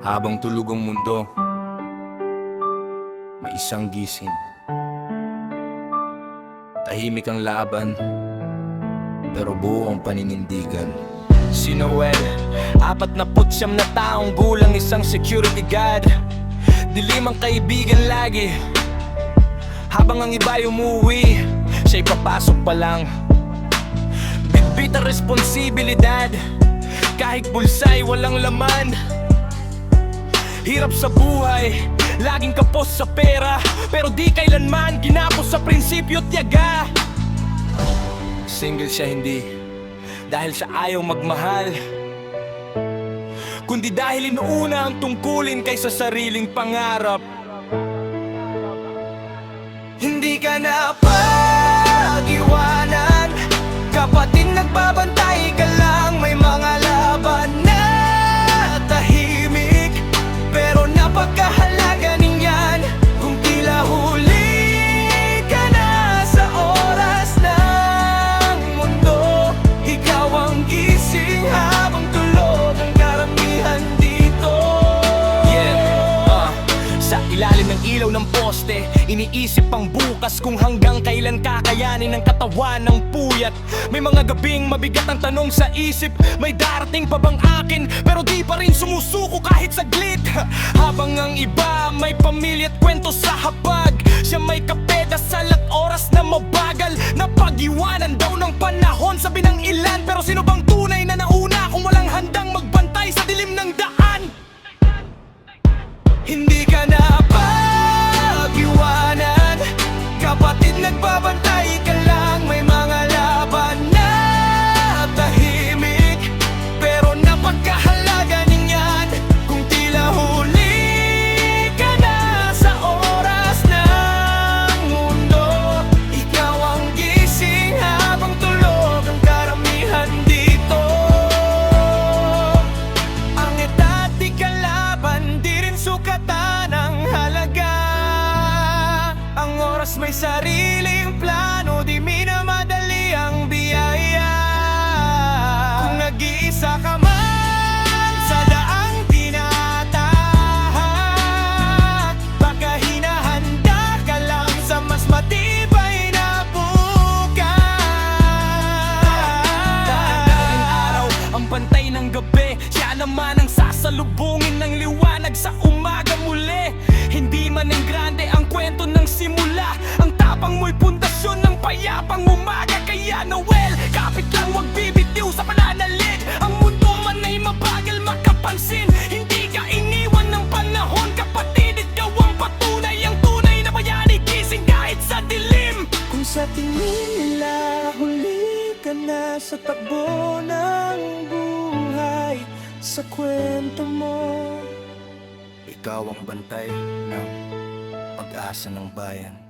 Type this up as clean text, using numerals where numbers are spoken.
Habang tulog ang mundo, may isang gising. Tahimik ang laban, pero buo ang paninindigan. Si Noel, 49 na taong gulang, isang security guard. Dilim ang kaibigan lagi, habang ang iba'y umuwi, siya'y papasok pa lang. Bitbit ang responsibilidad, kahit bulsa'y walang laman. Hirap sa buhay, laging kapos sa pera, pero di kailanman ginapos sa prinsipyo at tiyaga. Single siya hindi dahil sa ayaw magmahal, kundi dahil inuuna ang tungkulin kaysa sariling pangarap. Hindi ka na pag-iwanan, kapatid, nagbabantay ka lang. May mga laban na tahimik, pero napagkahalaga niyan. Kung tila huli ka na sa oras ng mundo, ikaw ang gising habang tulog ang karamihan dito. Sa ilalim ng ilaw ng poste, iniisip ang bukas, kung hanggang kailan kakayanin ng katawan ng puyat. May mga gabing mabigat ang tanong sa isip, may darating pa bang akin? Pero di pa rin sumusuko kahit saglit. Habang ang iba may pamilya at kwento sa hapag, siya may kape, dasal at oras na mabagal. Napag-iwanan daw ng panahon, sabi ng ilan. Pero sino bang tunay na nauna kung walang handang magbantay sa dilim ng daan? Hindi ka na pag-iwanan, kapatid, nagbabantay ka lang. May mga laban na tahimik, pero napagkahalaga niyan. Kung tila huli ka na sa oras ng mundo, ikaw ang gising habang tulog ang karamihan dito. Ang edad di kalaban, di rin sukatan ang halaga. Ang oras may sariling plano, di minamadali ang biyaya. Kung nag-iisa ka man sa daang tinatahak, baka hinahanda ka lang sa mas matibay na bukas. Dahan-dahan araw ang bantay ng gabi, siya naman ang sasalubungin ng liwanag sa umaga muli. Hindi man ang grande ang kwento ng simula, ang tapang mo'y pundasyon ng payapang umaga. Kaya Noel, kapit lang, wag bibitiw sa pananalig. Ang mundo man ay mabagal makapansin, hindi ka iniwan ng panahon. Kapatid, ikaw ang patunay, ang tunay na bayani, gising kahit sa dilim. Kung sa tingin nila huli ka na sa takbo ng buhay, sa kwento mo, Ikaw ang bantay ng pag-asa ng bayan.